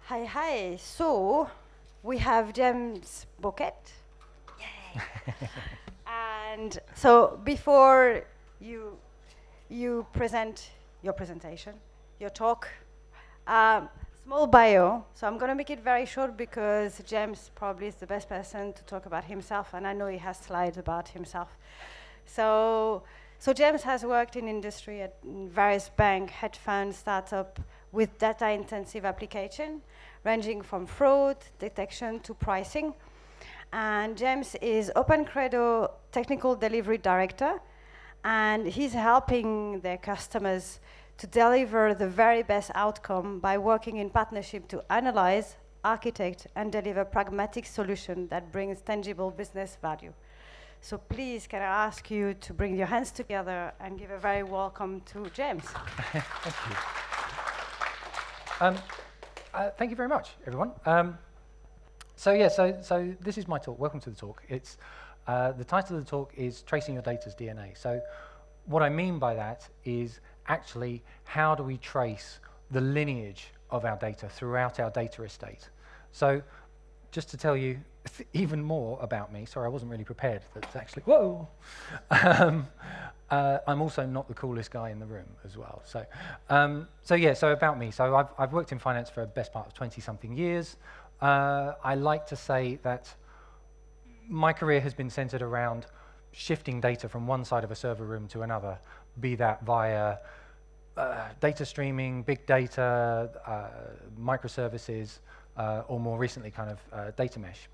Hi, hi. So we have James Bowkett. Yay. And so before you present your presentation, your talk, um, small bio. So I'm going to make it very short because James probably is the best person to talk about himself, and I know he has slides about himself. So, so James has worked in industry at various bank, hedge funds, startup with data-intensive application, ranging from fraud detection to pricing. And James is Open Credo Technical Delivery Director, and he's helping their customers to deliver the very best outcome by working in partnership to analyze, architect, and deliver pragmatic solution that brings tangible business value. So please, can I ask you to bring your hands together and give a very welcome to James. Thank you. Thank you very much, everyone. So this is my talk. Welcome to the talk. It's the title of the talk is Tracing Your Data's DNA. So what I mean by that is actually how do we trace the lineage of our data throughout our data estate. So just to tell you even more about me, sorry, I wasn't really prepared. That's actually, whoa! I'm also not the coolest guy in the room as well. So about me. So I've worked in finance for the best part of 20-something years. I like to say that my career has been centered around shifting data from one side of a server room to another, be that via data streaming, big data, microservices, or more recently kind of data mesh.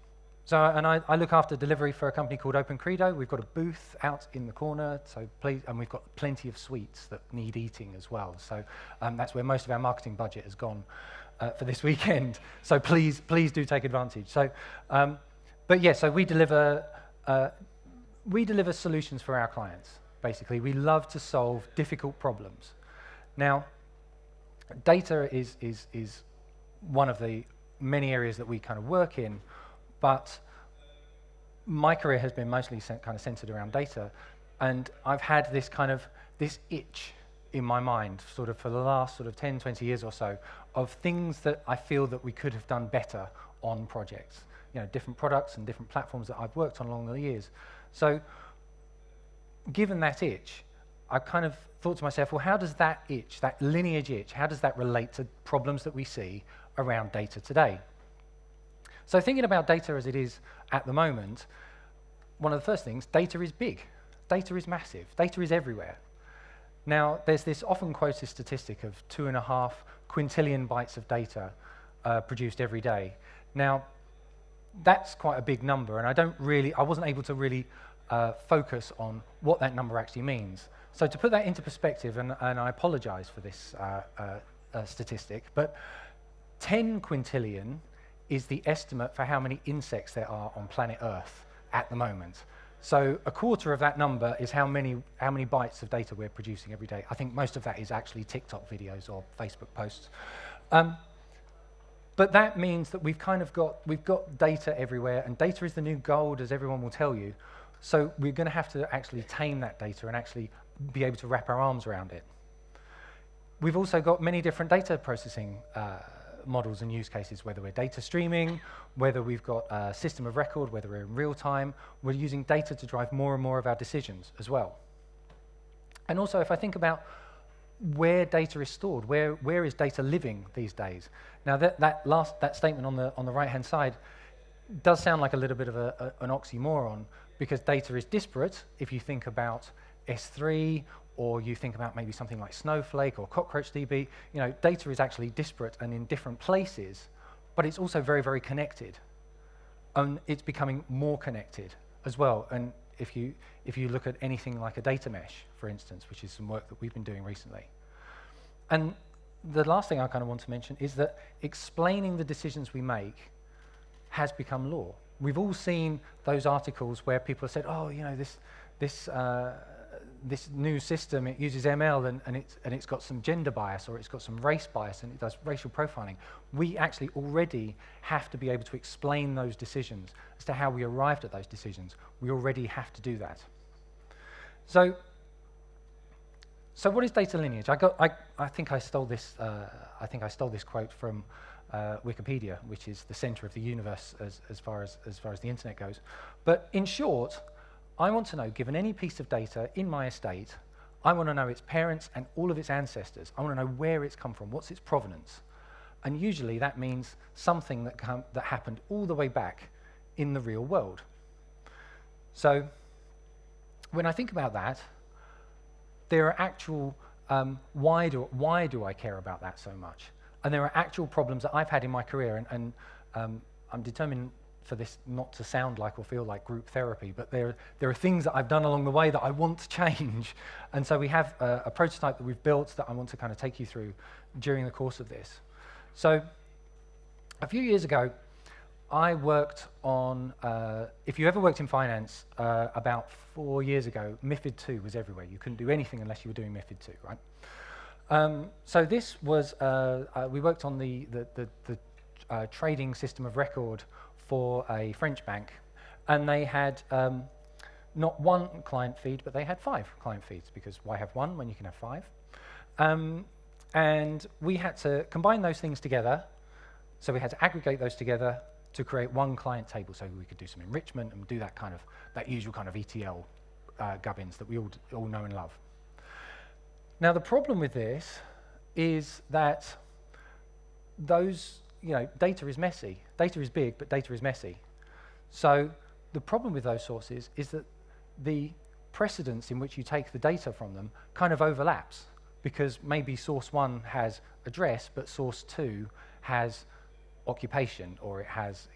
So, and I look after delivery for a company called Open Credo. We've got a booth out in the corner, so and we've got plenty of sweets that need eating as well. So that's where most of our marketing budget has gone for this weekend. So please do take advantage. So, so we deliver solutions for our clients. Basically, we love to solve difficult problems. Now, data is one of the many areas that we kind of work in. But my career has been mostly kind of centered around data, and I've had this itch in my mind sort of for the last sort of 10, 20 years or so of things that I feel that we could have done better on projects, different products and different platforms that I've worked on along the years. So given that itch, I kind of thought to myself, well, how does that itch, that lineage itch, how does that relate to problems that we see around data today? So thinking about data as it is at the moment, one of the first things, data is big. Data is massive. Data is everywhere. Now, there's this often quoted statistic of 2.5 quintillion bytes of data produced every day. Now, that's quite a big number, and I wasn't able to really focus on what that number actually means. So to put that into perspective, and I apologize for this statistic, but 10 quintillion is the estimate for how many insects there are on planet Earth at the moment. So a quarter of that number is how many bytes of data we're producing every day. I think most of that is actually TikTok videos or Facebook posts. But that means that we've got data everywhere, and data is the new gold, as everyone will tell you. So we're going to have to actually tame that data and actually be able to wrap our arms around it. We've also got many different data processing models and use cases, whether we're data streaming, whether we've got a system of record, whether we're in real time, we're using data to drive more and more of our decisions as well. And also, if I think about where data is stored, where is data living these days? Now, that statement on the right-hand side does sound like a little bit of an oxymoron, because data is disparate. If you think about S3, or you think about maybe something like Snowflake or CockroachDB, data is actually disparate and in different places, but it's also very, very connected. And it's becoming more connected as well. And if you look at anything like a data mesh, for instance, which is some work that we've been doing recently. And the last thing I kind of want to mention is that explaining the decisions we make has become law. We've all seen those articles where people have said, oh, this new system, it uses ML and it's got some gender bias, or it's got some race bias, and it does racial profiling. We actually already have to be able to explain those decisions as to how we arrived at those decisions. We already have to do that. So what is data lineage? I think I stole this quote from Wikipedia, which is the center of the universe as far as the internet goes. But in short, I want to know, given any piece of data in my estate, I want to know its parents and all of its ancestors. I want to know where it's come from, what's its provenance. And usually that means something that happened all the way back in the real world. So when I think about that, there are actual, why do I care about that so much? And there are actual problems that I've had in my career, and I'm determined for this not to sound like or feel like group therapy, but there are things that I've done along the way that I want to change. And so we have a prototype that we've built that I want to kind of take you through during the course of this. So a few years ago, I worked on, if you ever worked in finance, about 4 years ago, MiFID II was everywhere. You couldn't do anything unless you were doing MiFID II, right? So this was, we worked on the trading system of record for a French bank, and they had not one client feed, but they had 5 client feeds, because why have one when you can have 5? And we had to combine those things together, so we had to aggregate those together to create one client table, so we could do some enrichment and do that kind of, that usual kind of ETL gubbins that we all know and love. Now the problem with this is that those, data is messy. Data is big, but data is messy. So the problem with those sources is that the precedence in which you take the data from them kind of overlaps, because maybe source 1 has address, but source 2 has occupation, or it has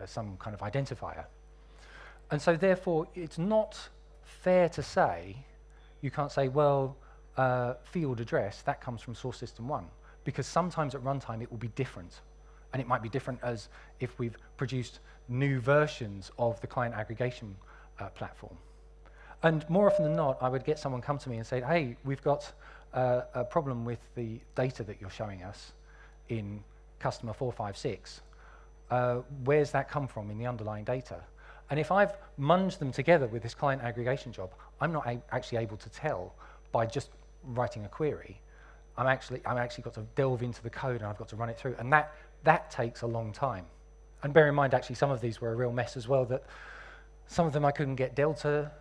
some kind of identifier. And so therefore it's not fair to say, you can't say, well, field address, that comes from source system 1, because sometimes at runtime it will be different. And it might be different as if we've produced new versions of the client aggregation platform. And more often than not, I would get someone come to me and say, hey, we've got a problem with the data that you're showing us in customer 456. Where's that come from in the underlying data? And if I've munged them together with this client aggregation job, I'm not actually able to tell by just writing a query. I'm actually got to delve into the code, and I've got to run it through, and that takes a long time. And bear in mind, actually, some of these were a real mess as well, that some of them I couldn't get delta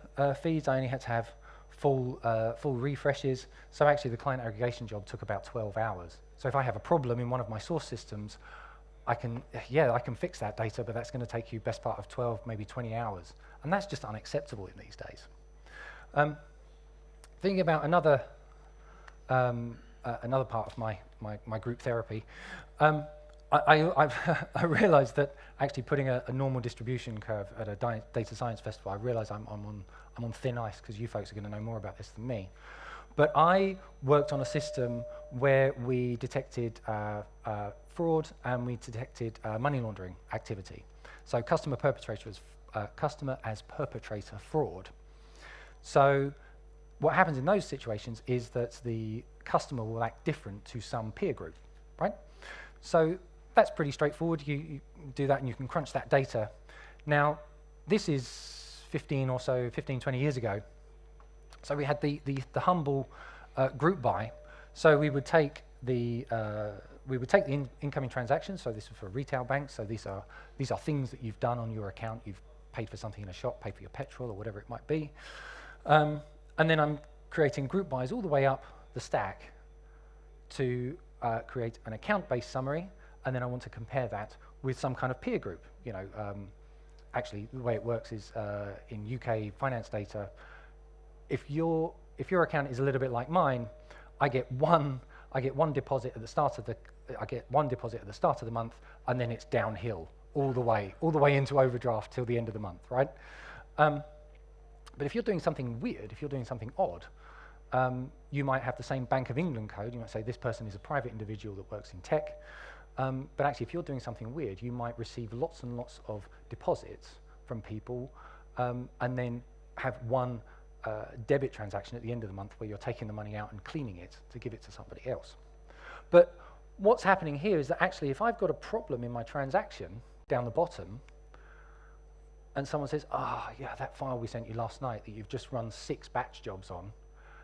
feeds. I only had to have full refreshes. So actually the client aggregation job took about 12 hours. So if I have a problem in one of my source systems, I can fix that data, but that's going to take you best part of 12, maybe 20 hours. And that's just unacceptable in these days. Thinking about another part of my group therapy, I realized that actually putting a normal distribution curve at a data science festival, I realize I'm on thin ice, because you folks are going to know more about this than me. But I worked on a system where we detected fraud, and we detected money laundering activity. So customer as perpetrator fraud. So what happens in those situations is that the customer will act different to some peer group, right? So that's pretty straightforward. You do that and you can crunch that data. Now, this is 15, 20 years ago. So we had the humble group buy. So we would take the incoming transactions. So this is for a retail bank. So these are things that you've done on your account. You've paid for something in a shop, paid for your petrol or whatever it might be. And then I'm creating group buys all the way up the stack to create an account-based summary, and then I want to compare that with some kind of peer group. Actually, the way it works is in UK finance data, if your account is a little bit like mine, I get one deposit at the start of the month, and then it's downhill all the way into overdraft till the end of the month, right? But if you're doing something weird, if you're doing something odd, you might have the same Bank of England code. You might say this person is a private individual that works in tech. But actually, if you're doing something weird, you might receive lots and lots of deposits from people, and then have one debit transaction at the end of the month where you're taking the money out and cleaning it to give it to somebody else. But what's happening here is that actually, if I've got a problem in my transaction down the bottom, and someone says, yeah, that file we sent you last night that you've just run 6 batch jobs on,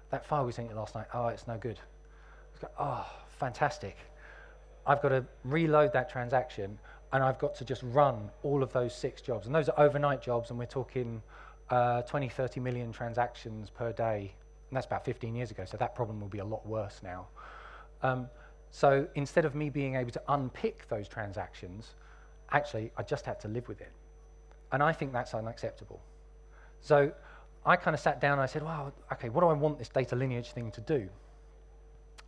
that file we sent you last night, it's no good. It's fantastic. I've got to reload that transaction, and I've got to just run all of those 6 jobs. And those are overnight jobs, and we're talking 20, 30 million transactions per day. And that's about 15 years ago, so that problem will be a lot worse now. So instead of me being able to unpick those transactions, actually, I just had to live with it. And I think that's unacceptable. So I kind of sat down and I said, well, okay, what do I want this data lineage thing to do?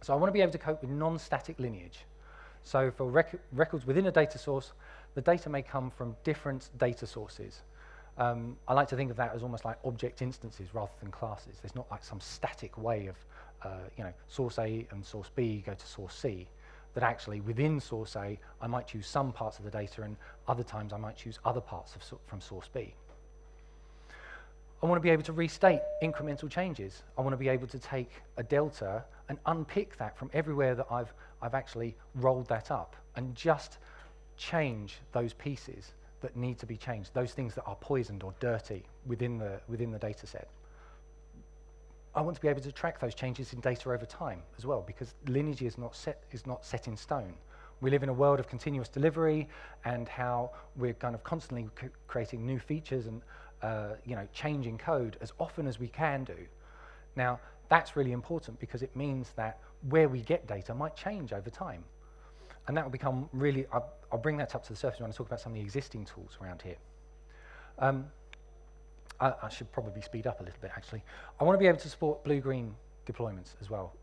So I want to be able to cope with non-static lineage. So for records within a data source, the data may come from different data sources. I like to think of that as almost like object instances rather than classes. There's not like some static way of, source A and source B go to source C. That actually within source A, I might choose some parts of the data, and other times I might choose other parts from source B. I want to be able to restate incremental changes. I want to be able to take a delta and unpick that from everywhere that I've actually rolled that up, and just change those pieces that need to be changed, those things that are poisoned or dirty within the data set. I want to be able to track those changes in data over time as well, because lineage is not set in stone. We live in a world of continuous delivery, and how we're kind of constantly creating new features and changing code as often as we can do. Now, that's really important because it means that where we get data might change over time. And that will become really, I'll bring that up to the surface when I talk about some of the existing tools around here. I should probably speed up a little bit, actually. I want to be able to support blue-green deployments as well.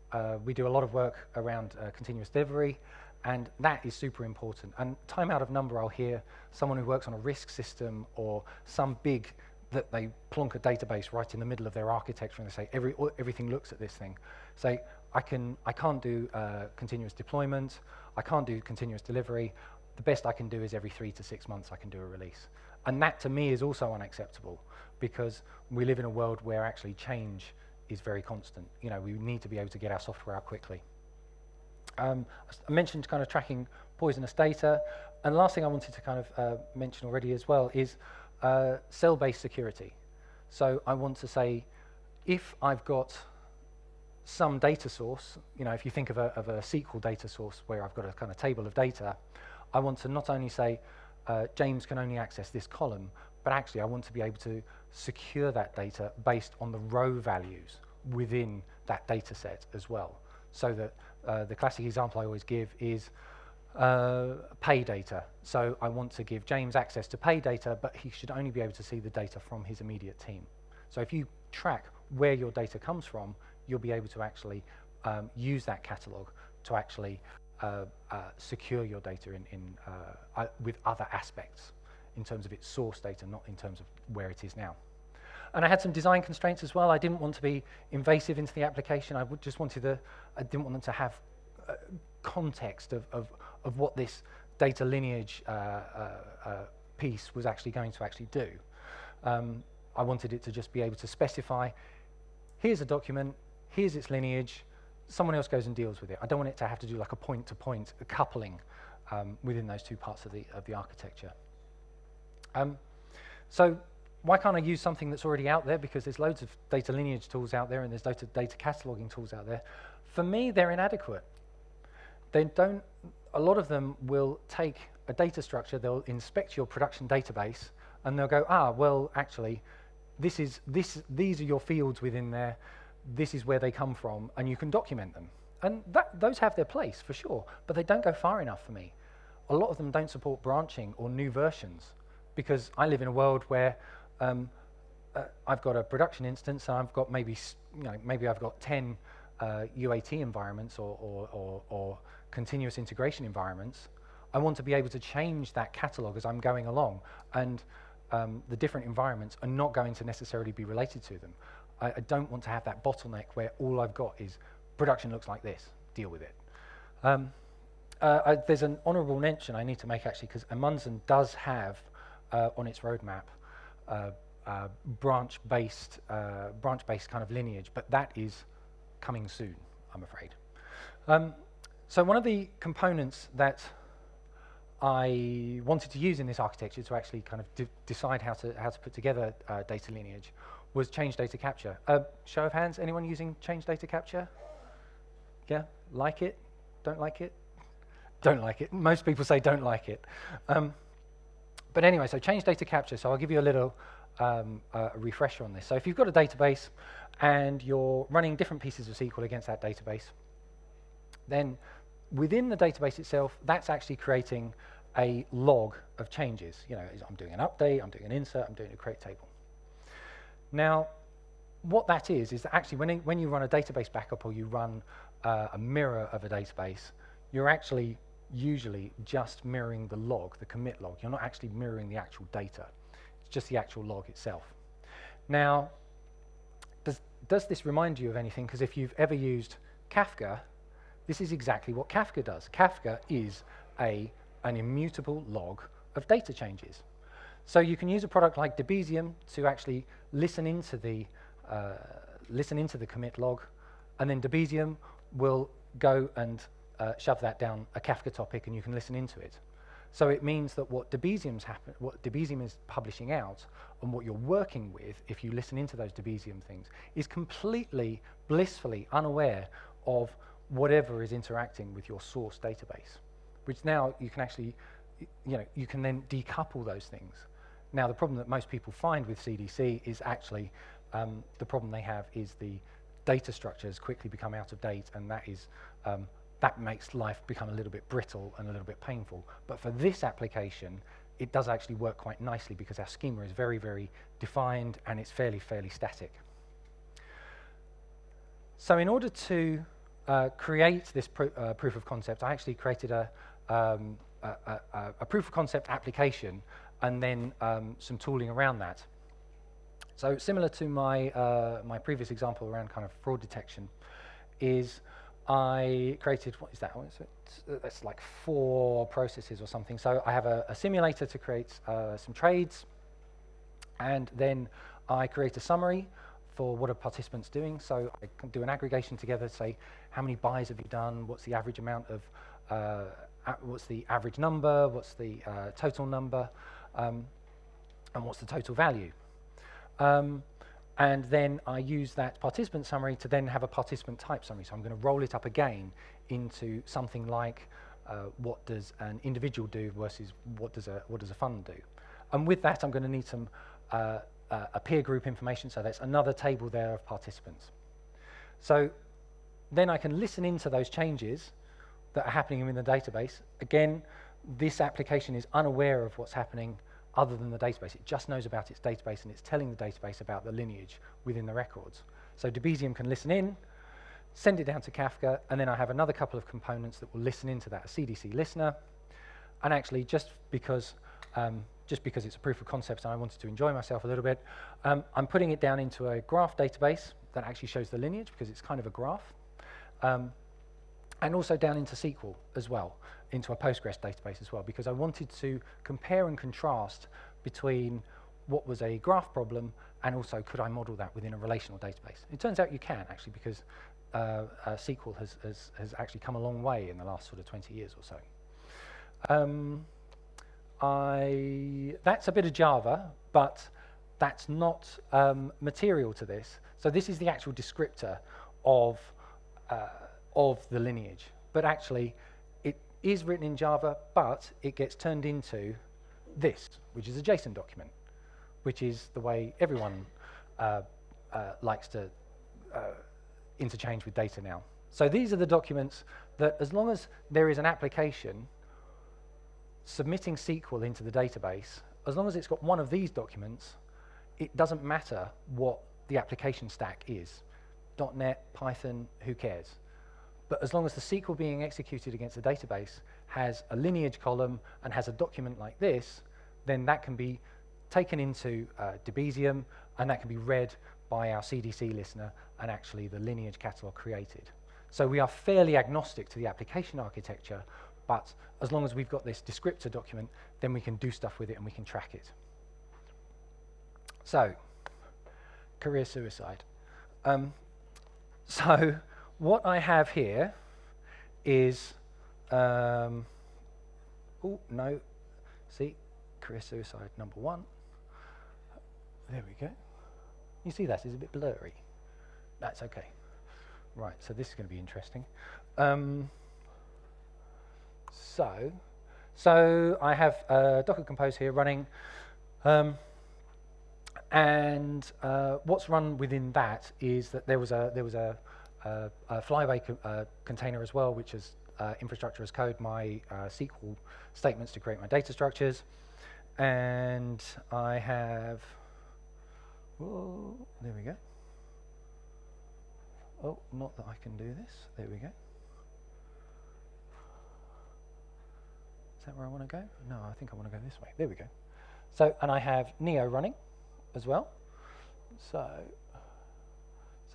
We do a lot of work around continuous delivery, and that is super important. And time out of number, I'll hear someone who works on a risk system or some big that they plonk a database right in the middle of their architecture, and they say everything looks at this thing. Say, I can't do continuous deployment, I can't do continuous delivery. The best I can do is every 3 to 6 months I can do a release. And that to me is also unacceptable, because we live in a world where actually change is very constant. We need to be able to get our software out quickly. I mentioned kind of tracking poisonous data, and the last thing I wanted to kind of mention already as well is cell-based security. So I want to say, if I've got some data source, if you think of a SQL data source where I've got a kind of table of data, I want to not only say James can only access this column, but actually I want to be able to secure that data based on the row values within that data set as well. So that the classic example I always give is pay data. So I want to give James access to pay data, but he should only be able to see the data from his immediate team. So if you track where your data comes from, you'll be able to actually use that catalog to actually secure your data with other aspects in terms of its source data, not in terms of where it is now. And I had some design constraints as well. I didn't want to be invasive into the application. I didn't want them to have context of what this data lineage piece was actually going to actually do. I wanted it to just be able to specify, here's a document, here's its lineage, someone else goes and deals with it. I don't want it to have to do like a point-to-point coupling within those two parts of the architecture. So why can't I use something that's already out there? Because there's loads of data lineage tools out there, and there's loads of data cataloging tools out there. For me, they're inadequate. A lot of them will take a data structure, they'll inspect your production database, and they'll go, well, actually, these are your fields within there, this is where they come from, and you can document them. And those have their place, for sure, but they don't go far enough for me. A lot of them don't support branching or new versions, because I live in a world where I've got a production instance, and I've got maybe I've got 10 UAT environments or continuous integration environments. I want to be able to change that catalog as I'm going along, and the different environments are not going to necessarily be related to them. I don't want to have that bottleneck where all I've got is production looks like this, deal with it. There's an honourable mention I need to make, actually, because Amundsen does have on its roadmap branch-based kind of lineage, but that is coming soon, I'm afraid. So one of the components that I wanted to use in this architecture to actually kind of decide how to put together data lineage was change data capture. Show of hands, anyone using change data capture? Yeah, like it? Don't like it? don't like it. Most people say don't like it. But anyway, so change data capture. So I'll give you a little refresher on this. So if you've got a database and you're running different pieces of SQL against that database, then within the database itself, that's actually creating a log of changes. You know, I'm doing an update, I'm doing an insert, I'm doing a create table. Now, what that is that actually when you run a database backup or you run a mirror of a database, you're actually usually just mirroring the log, the commit log. You're not actually mirroring the actual data. It's just the actual log itself. Now, does this remind you of anything? Because if you've ever used Kafka, this is exactly what Kafka does. Kafka is an immutable log of data changes. So you can use a product like Debezium to actually listen into the commit log, and then Debezium will go and shove that down a Kafka topic, and you can listen into it. So it means that what Debezium is publishing out and what you're working with, if you listen into those Debezium things, is completely blissfully unaware of whatever is interacting with your source database, which now you can actually, you can then decouple those things. Now, the problem that most people find with CDC is actually the problem they have is the data structures quickly become out of date, and that makes life become a little bit brittle and a little bit painful. But for this application, it does actually work quite nicely because our schema is very, very defined and it's fairly static. So in order to create this proof of concept, I actually created a proof of concept application and then some tooling around that. So similar to my my previous example around kind of fraud detection, is I created, what is that? That's like 4 processes or something. So I have a simulator to create some trades, and then I create a summary for what a participant's doing. So I can do an aggregation together, say how many buys have you done, what's the average amount of, what's the average number, what's the total number, and what's the total value. And then I use that participant summary to then have a participant type summary. So I'm going to roll it up again into something like what does an individual do versus what does a fund do. And with that, I'm going to need some a peer group information. So that's another table there of participants. So then I can listen into those changes that are happening in the database. Again, this application is unaware of what's happening other than the database. It just knows about its database, and it's telling the database about the lineage within the records. So Debezium can listen in, send it down to Kafka, and then I have another couple of components that will listen into that, a CDC listener. And actually, just because it's a proof of concept and I wanted to enjoy myself a little bit, I'm putting it down into a graph database that actually shows the lineage because it's kind of a graph. And also down into SQL as well, into a Postgres database as well, because I wanted to compare and contrast between what was a graph problem and also could I model that within a relational database. It turns out you can actually, because SQL has actually come a long way in the last sort of 20 years or so. That's a bit of Java, but that's not material to this. So this is the actual descriptor of the lineage, but actually it is written in Java, but it gets turned into this, which is a JSON document, which is the way everyone likes to interchange with data now. So these are the documents that, as long as there is an application submitting SQL into the database, as long as it's got one of these documents, it doesn't matter what the application stack is. .NET, Python, who cares? But as long as the SQL being executed against the database has a lineage column and has a document like this, then that can be taken into Debezium, and that can be read by our CDC listener, and actually the lineage catalog created. So we are fairly agnostic to the application architecture, but as long as we've got this descriptor document, then we can do stuff with it and we can track it. So, career suicide. So what I have here is, oh no, see, career suicide number 1. There we go. You see that is a bit blurry. That's okay. Right, so this is going to be interesting. So I have Docker Compose here running, and what's run within that is that there was a flyaway container as well, which is infrastructure as code, my SQL statements to create my data structures, and I have. Whoa, there we go. Oh, not that I can do this. There we go. Is that where I want to go? No, I think I want to go this way. There we go. So, and I have Neo running as well. So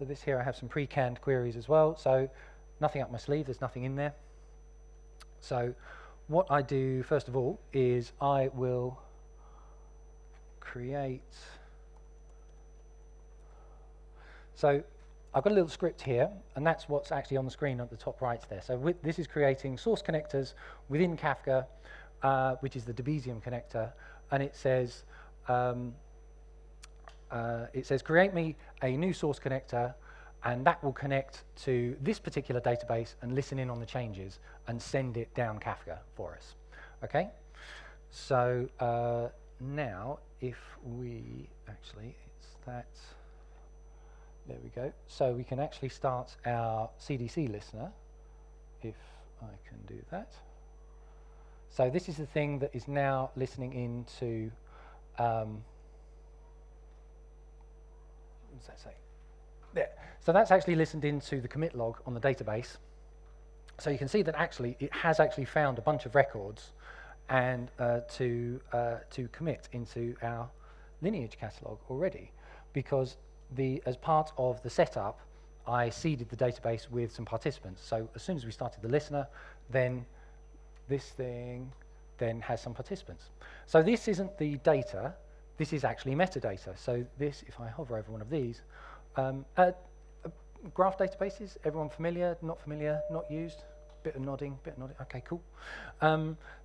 this here I have some pre-canned queries as well. So nothing up my sleeve, there's nothing in there. So what I do first of all is I will create. So I've got a little script here, and that's what's actually on the screen at the top right there. So this is creating source connectors within Kafka, which is the Debezium connector, and it says create me a new source connector, and that will connect to this particular database and listen in on the changes and send it down Kafka for us. Okay? So now if we actually, it's that. There we go. So we can actually start our CDC listener, if I can do that. So this is the thing that is now listening into, what does that say? There. So that's actually listened into the commit log on the database. So you can see that actually it has actually found a bunch of records and to commit into our lineage catalog already, because as part of the setup, I seeded the database with some participants. So as soon as we started the listener, then this thing then has some participants. So this isn't the data, this is actually metadata. So this, if I hover over one of these, graph databases, everyone familiar, not used? Bit of nodding, okay, cool.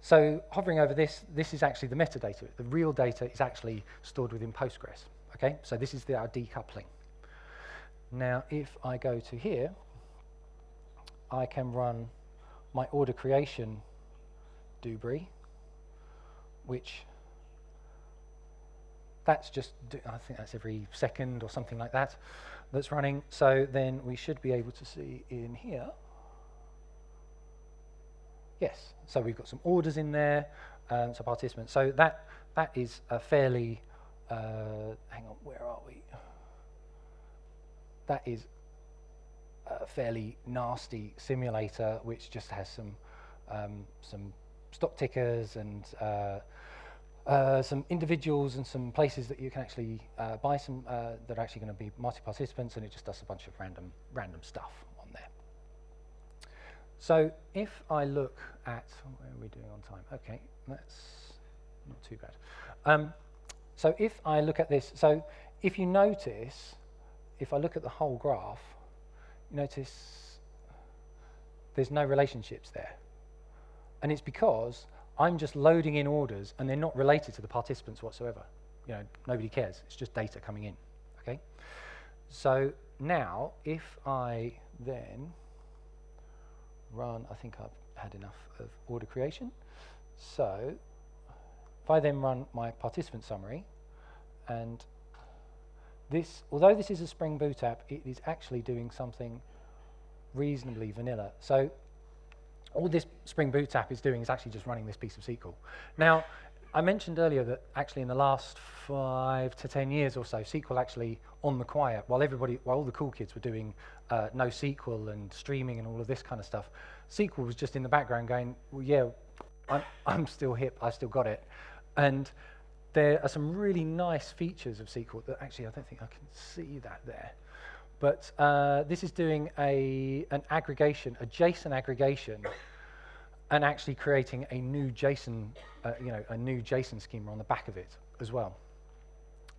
So hovering over this is actually the metadata. The real data is actually stored within Postgres. Okay, so this is our decoupling. Now, if I go to here, I can run my order creation Dubry, which that's just, I think that's every second or something like that that's running. So then we should be able to see in here. Yes, so we've got some orders in there, some participants. So that is a fairly hang on, where are we? That is a fairly nasty simulator, which just has some stock tickers and some individuals and some places that you can actually buy some that are actually going to be multi-participants, and it just does a bunch of random stuff on there. So if I look at, where are we doing on time? Okay, that's not too bad. So if I look at this, so if you notice, if I look at the whole graph, you notice there's no relationships there. And it's because I'm just loading in orders and they're not related to the participants whatsoever. You know, nobody cares. It's just data coming in, okay? So now if I then run, I think I've had enough of order creation. So if I then run my participant summary, and this, although this is a Spring Boot app, it is actually doing something reasonably vanilla. So all this Spring Boot app is doing is actually just running this piece of SQL. Now, I mentioned earlier that actually in the last 5 to 10 years or so, SQL actually on the quiet, while all the cool kids were doing NoSQL and streaming and all of this kind of stuff, SQL was just in the background going, well, yeah, I'm still hip, I still got it. And there are some really nice features of SQL that actually I don't think I can see that there. But this is doing an aggregation, a JSON aggregation, and actually creating a new JSON, a new JSON schema on the back of it as well.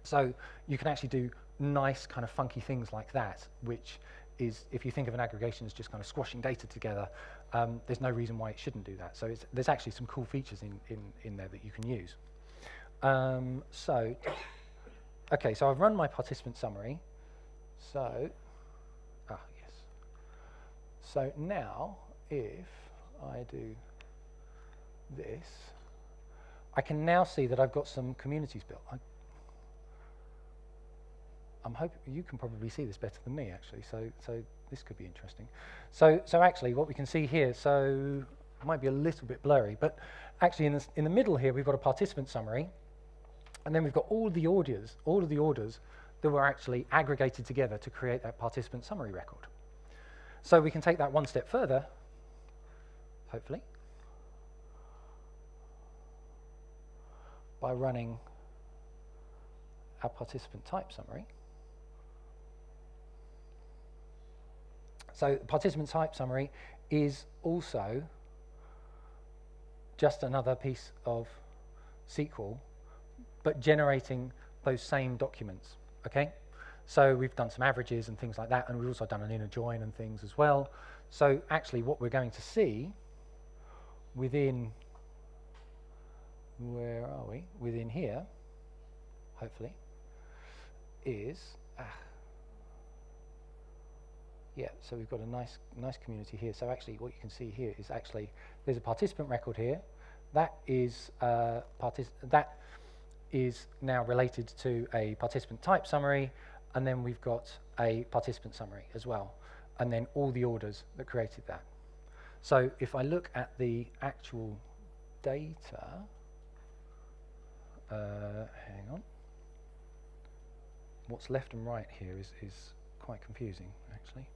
So you can actually do nice kind of funky things like that, which is, if you think of an aggregation as just kind of squashing data together, there's no reason why it shouldn't do that. So there's actually some cool features in there that you can use. Okay, so I've run my participant summary. So, yes. So now, if I do this, I can now see that I've got some communities built. I'm hoping you can probably see this better than me, actually, so this could be interesting. So actually what we can see here, so it might be a little bit blurry, but actually in the middle here we've got a participant summary, and then we've got all of the orders that were actually aggregated together to create that participant summary record. So we can take that one step further, hopefully, by running our participant type summary. So participant type summary is also just another piece of SQL, but generating those same documents, okay? So we've done some averages and things like that, and we've also done an inner join and things as well. So actually what we're going to see within, where are we? Within here, hopefully, is, yeah, so we've got a nice community here. So actually what you can see here is actually there's a participant record here. That is now related to a participant type summary, and then we've got a participant summary as well, and then all the orders that created that. So if I look at the actual data, hang on, what's left and right here is quite confusing, actually.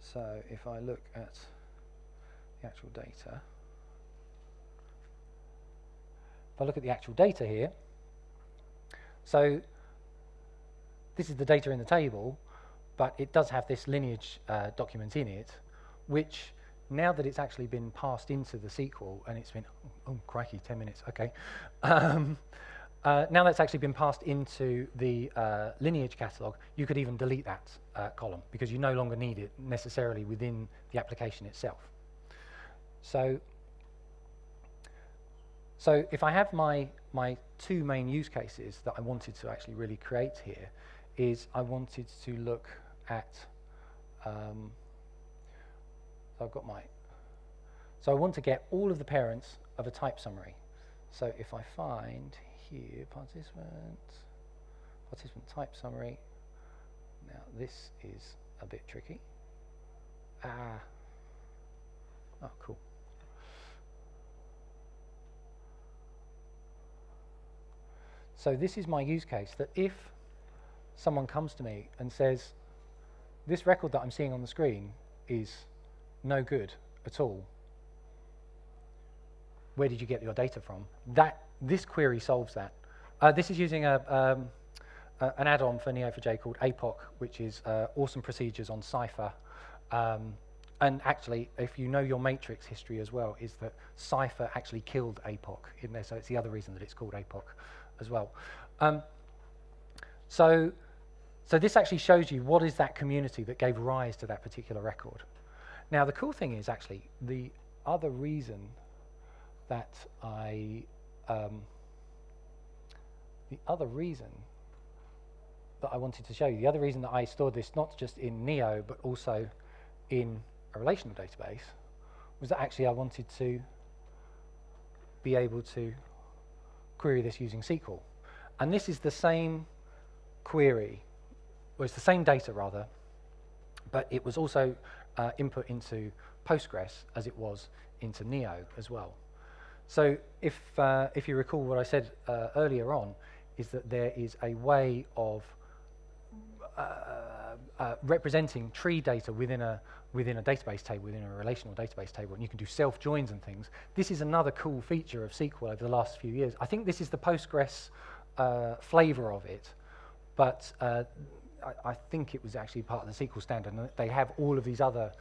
So if I look at the actual data, here, so this is the data in the table, but it does have this lineage document in it, which now that it's actually been passed into the SQL, and it's been, oh crikey, 10 minutes, okay. Now that's actually been passed into the lineage catalog, you could even delete that column because you no longer need it necessarily within the application itself. So if I have my two main use cases that I wanted to actually really create here, is I wanted to look at, so I want to get all of the parents of a type summary. So if I find here participant type summary, now this is a bit tricky. Oh, cool. So this is my use case, that if someone comes to me and says, this record that I'm seeing on the screen is no good at all, where did you get your data from? This query solves that. This is using an add-on for Neo4j called APOC, which is awesome procedures on Cypher. And actually, if you know your matrix history as well, is that Cypher actually killed APOC in there, so it's the other reason that it's called APOC as well. So this actually shows you what is that community that gave rise to that particular record. Now, the cool thing is actually the other reason that I wanted to show you, the other reason that I stored this not just in Neo but also in a relational database, was that actually I wanted to be able to query this using SQL. And this is the same query, or it's the same data rather, but it was also input into Postgres as it was into Neo as well. So if you recall what I said earlier on, is that there is a way of representing tree data within a database table, within a relational database table, and you can do self-joins and things. This is another cool feature of SQL over the last few years. I think this is the Postgres flavor of it, but I think it was actually part of the SQL standard, and they have all of these other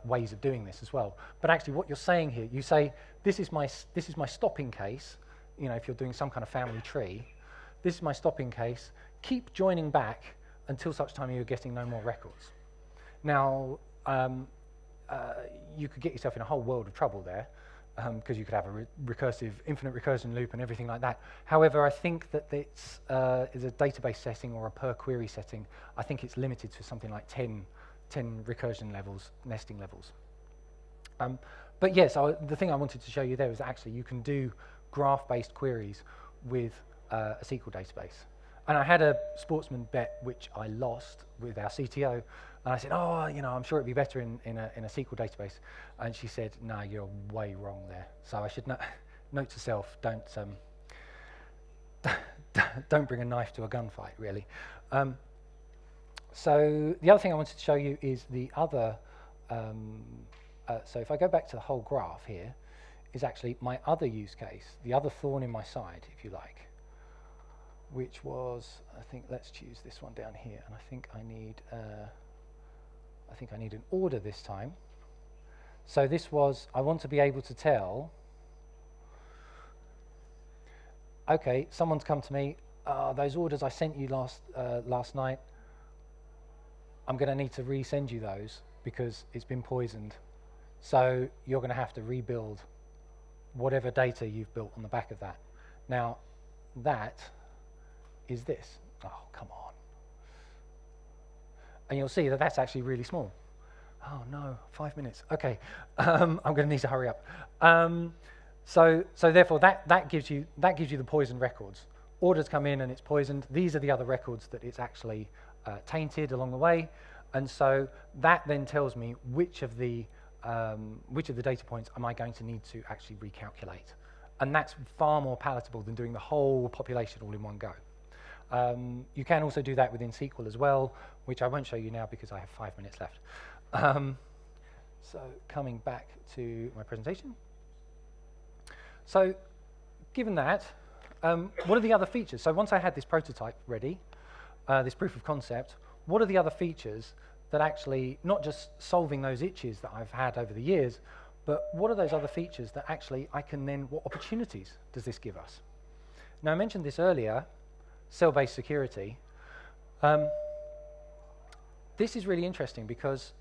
ways of doing this as well. But actually what you're saying here, you say, this is my stopping case, you know, if you're doing some kind of family tree, this is my stopping case, keep joining back until such time you're getting no more records. Now, you could get yourself in a whole world of trouble there, because you could have a recursive, infinite recursion loop and everything like that. However, I think that it's is a database setting or a per query setting. I think it's limited to something like 10 recursion levels, nesting levels. But yes, the thing I wanted to show you there is that actually you can do graph-based queries with a SQL database. And I had a sportsman bet which I lost with our CTO, and I said, oh, you know, I'm sure it'd be better in a SQL database. And she said, no, you're way wrong there. So I should note to self, don't bring a knife to a gunfight, really. So the other thing I wanted to show you is the other, so if I go back to the whole graph here, is actually my other use case, the other thorn in my side, if you like, which was, I think, let's choose this one down here, and I think I need an order this time. So this was, I want to be able to tell, okay, someone's come to me, those orders I sent you last night, I'm going to need to resend you those because it's been poisoned. So you're going to have to rebuild whatever data you've built on the back of that. Now, that is this. Oh, come on. And you'll see that that's actually really small. Oh no, 5 minutes. Okay, I'm going to need to hurry up. So therefore, that gives you the poisoned records. Orders come in and it's poisoned. These are the other records that it's actually tainted along the way, and so that then tells me which of the data points am I going to need to actually recalculate, and that's far more palatable than doing the whole population all in one go. You can also do that within SQL as well, which I won't show you now because I have 5 minutes left. So coming back to my presentation. So given that, what are the other features? So once I had this prototype ready, this proof of concept, what are the other features that actually, not just solving those itches that I've had over the years, but what are those other features that actually I can then, what opportunities does this give us? Now I mentioned this earlier, cell-based security. This is really interesting because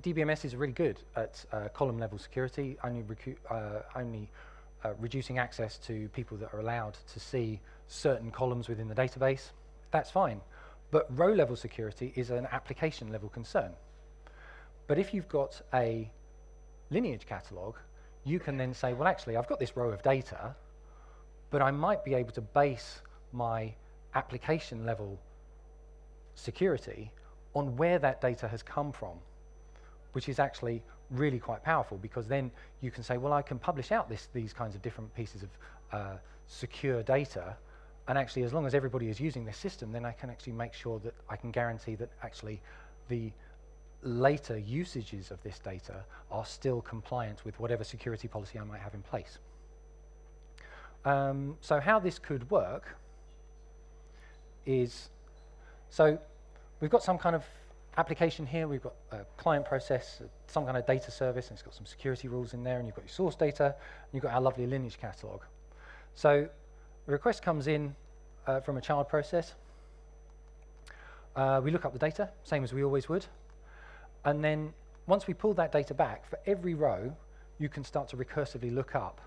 DBMS is really good at column-level security, only reducing access to people that are allowed to see certain columns within the database. That's fine. But row-level security is an application-level concern. But if you've got a lineage catalog, you can then say, well, actually, I've got this row of data, but I might be able to base my application-level security on where that data has come from, which is actually really quite powerful, because then you can say, well, I can publish out these kinds of different pieces of secure data, and actually, as long as everybody is using this system, then I can actually make sure that I can guarantee that actually the later usages of this data are still compliant with whatever security policy I might have in place. So how this could work is, so we've got some kind of application here, we've got a client process, some kind of data service, and it's got some security rules in there, and you've got your source data, and you've got our lovely lineage catalog. So the request comes in from a child process. We look up the data, same as we always would. And then once we pull that data back, for every row, you can start to recursively look up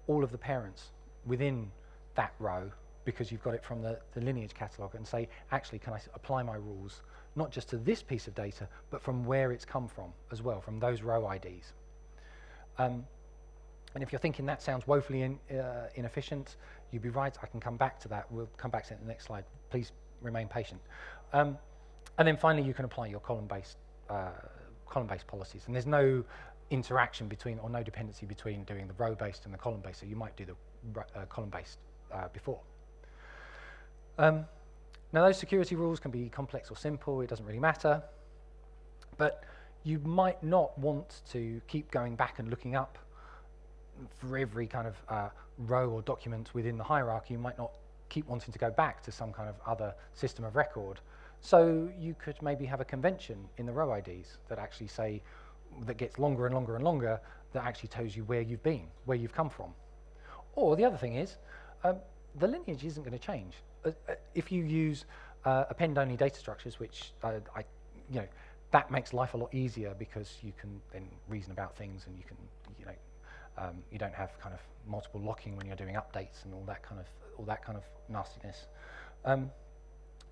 all of the parents within that row, because you've got it from the lineage catalog, and say, actually, can I apply my rules, not just to this piece of data, but from where it's come from as well, from those row IDs. And if you're thinking that sounds woefully inefficient, you'd be right. I can come back to that. We'll come back to it in the next slide. Please remain patient. And then finally, you can apply your column-based policies. And there's no interaction between, or no dependency between doing the row-based and the column-based. So you might do the column-based before. Now, those security rules can be complex or simple. It doesn't really matter. But you might not want to keep going back and looking up for every kind of row or document within the hierarchy. You might not keep wanting to go back to some kind of other system of record. So you could maybe have a convention in the row IDs that actually say, that gets longer and longer and longer, that actually tells you where you've been, where you've come from. Or the other thing is, the lineage isn't going to change. If you use append-only data structures, which that makes life a lot easier, because you can then reason about things, and you can, you don't have kind of multiple locking when you're doing updates and all that kind of nastiness.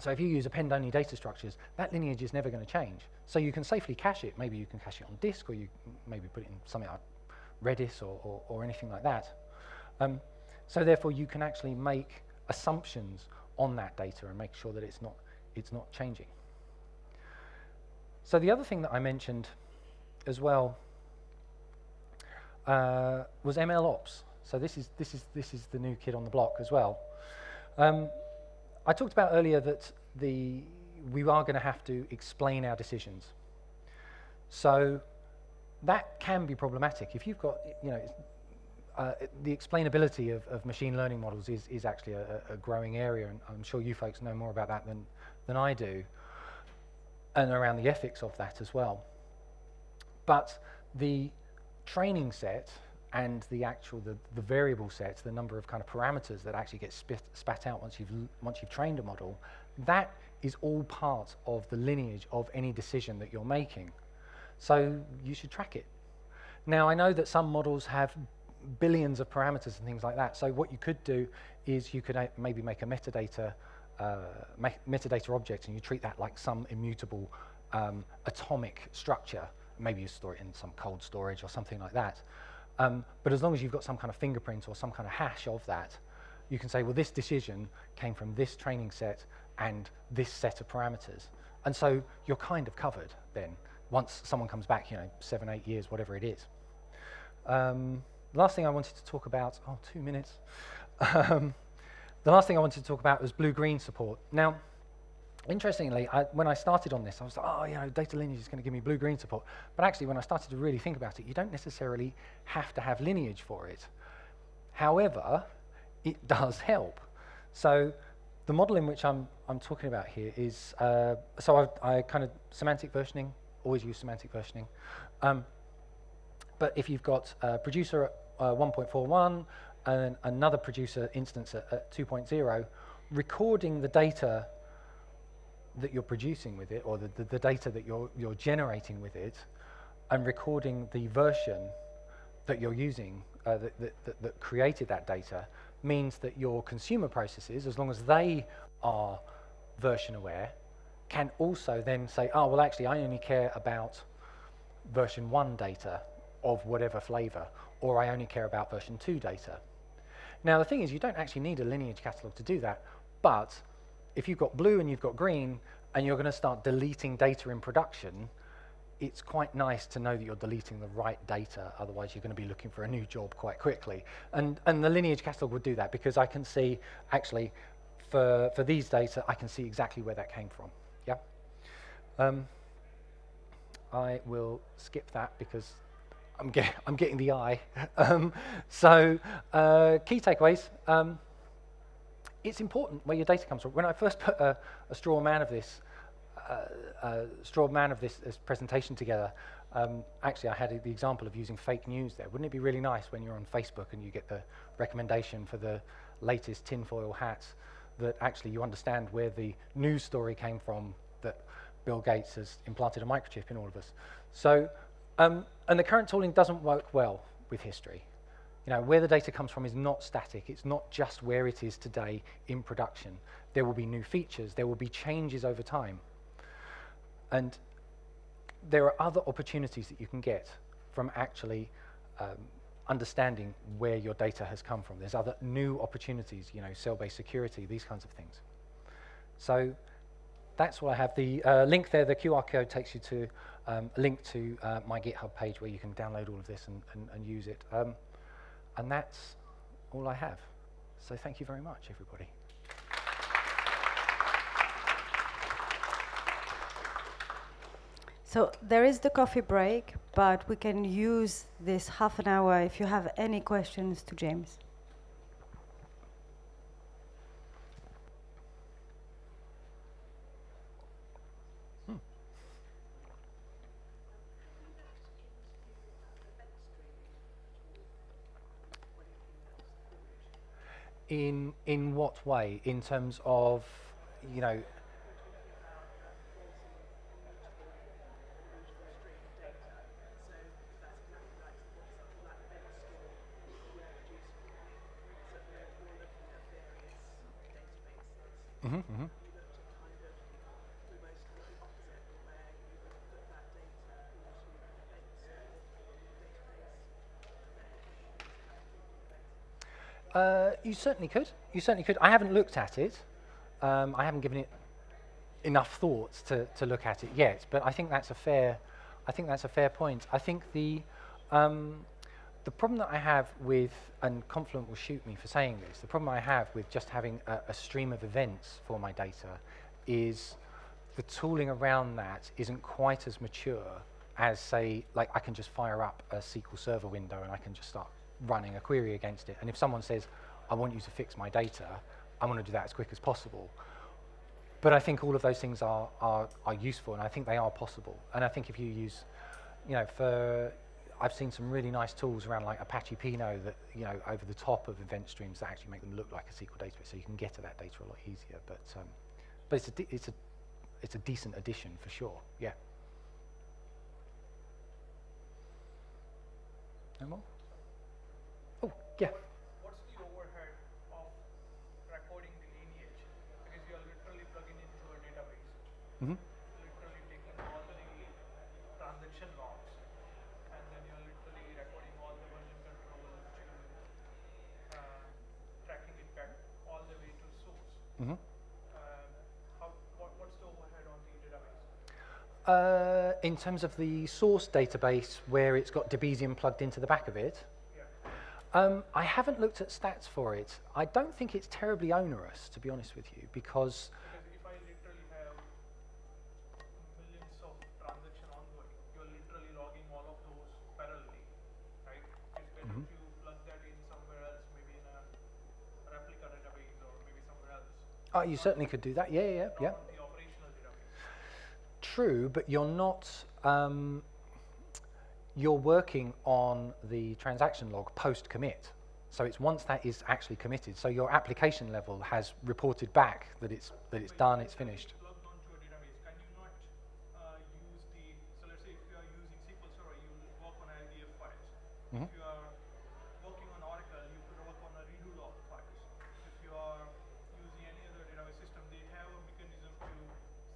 So if you use append-only data structures, that lineage is never going to change. So you can safely cache it. Maybe you can cache it on disk, or you maybe put it in something Redis or anything like that. So therefore, you can actually make assumptions on that data and make sure that it's not changing. So the other thing that I mentioned as well was ML ops. So this is the new kid on the block as well. I talked about earlier that we are going to have to explain our decisions. So that can be problematic. If you've got, the explainability of machine learning models is actually a growing area, and I'm sure you folks know more about that than I do, and around the ethics of that as well. But the training set and the variable set, the number of kind of parameters that actually get spat out once you've trained a model, that is all part of the lineage of any decision that you're making. So you should track it. Now, I know that some models have billions of parameters and things like that. So what you could do is you could maybe make a metadata object, and you treat that like some immutable atomic structure. Maybe you store it in some cold storage or something like that. But as long as you've got some kind of fingerprint or some kind of hash of that, you can say, well, this decision came from this training set and this set of parameters. And so you're kind of covered then, once someone comes back, 7, 8 years, whatever it is. Last thing I wanted to talk about, 2 minutes. The last thing I wanted to talk about was blue-green support. Now, interestingly, when I started on this, I was like, data lineage is going to give me blue-green support. But actually, when I started to really think about it, you don't necessarily have to have lineage for it. However, it does help. So the model in which I'm talking about here is, I kind of semantic versioning, always use semantic versioning. But if you've got a producer at 1.41 and another producer instance at 2.0, recording the data that you're producing with it, or the data that you're generating with it, and recording the version that you're using that created that data, means that your consumer processes, as long as they are version aware, can also then say, well, actually, I only care about version 1 data of whatever flavor, or I only care about version 2 data. Now, the thing is, you don't actually need a lineage catalog to do that, but if you've got blue and you've got green, and you're going to start deleting data in production, it's quite nice to know that you're deleting the right data, otherwise you're going to be looking for a new job quite quickly. And the lineage catalog would do that, because I can see, actually, for these data, I can see exactly where that came from. Yeah. I will skip that because I'm getting the eye. Key takeaways. It's important where your data comes from. When I first put a straw man of this presentation together, actually I had the example of using fake news there. Wouldn't it be really nice when you're on Facebook and you get the recommendation for the latest tinfoil hats, that actually you understand where the news story came from, that Bill Gates has implanted a microchip in all of us. So, and the current tooling doesn't work well with history. Where the data comes from is not static. It's not just where it is today in production. There will be new features. There will be changes over time. And there are other opportunities that you can get from actually understanding where your data has come from. There's other new opportunities, cell-based security, these kinds of things. So that's what I have. The link there, the QR code takes you to a link to my GitHub page where you can download all of this and use it. And that's all I have. So thank you very much, everybody. So there is the coffee break, but we can use this half an hour if you have any questions to James. In what way? In terms of, You certainly could. You certainly could. I haven't looked at it. I haven't given it enough thoughts to look at it yet. But I think that's a fair. I think that's a fair point. I think the problem that I have with, and Confluent will shoot me for saying this, the problem I have with just having a stream of events for my data is the tooling around that isn't quite as mature as, say, like I can just fire up a SQL Server window and I can just start running a query against it. And if someone says, I want you to fix my data, I want to do that as quick as possible. But I think all of those things are useful, and I think they are possible. And I think if you use, I've seen some really nice tools around like Apache Pinot that, over the top of event streams that actually make them look like a SQL database, so you can get to that data a lot easier. But it's a decent addition for sure. Yeah. No more? Oh, yeah. What's the overhead of recording the lineage? Because you're literally plugging into a database, Mm-hmm. literally taking all the transaction logs, and then you're literally recording all the version control to tracking it back all the way to source. Mm-hmm. What's the overhead on the database? In terms of the source database where it's got Debezium plugged into the back of it, Yeah. I haven't looked at stats for it. I don't think it's terribly onerous, to be honest with you, because Because if I literally have millions of transactions ongoing, you're literally logging all of those parallelly, right? It's better Mhm. if you plug that in somewhere else, maybe in a replica database or maybe somewhere else. you certainly could do that. Yeah. Not on the operational database. True, but you're not. You're working on the transaction log post-commit. So it's once that is actually committed. So your application level has reported back that it's done, it's finished. Plugged onto a database, can you not use the, so let's say if you are using SQL Server, you will work on IDF files. Mhm. If you are working on Oracle, you could work on a redo log files. If you are using any other database system, they have a mechanism to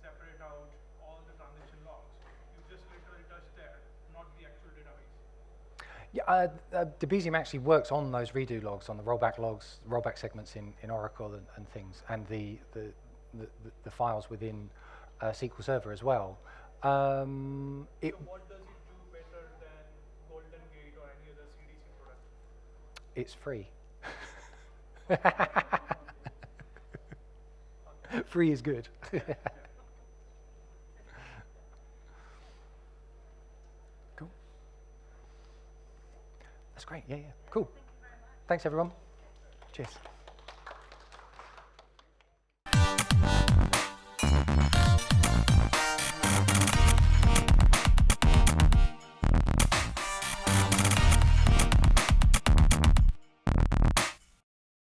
separate out all the transaction logs. You just literally touch there, not the actual database. Yeah, Debezium actually works on those redo logs, on the rollback logs, rollback segments in Oracle and things, and the files within SQL Server as well. So what does it do better than Golden Gate or any other CDC product? It's free. Free is good. Cool. That's great. Yeah. Cool. Thanks, everyone. Cheers.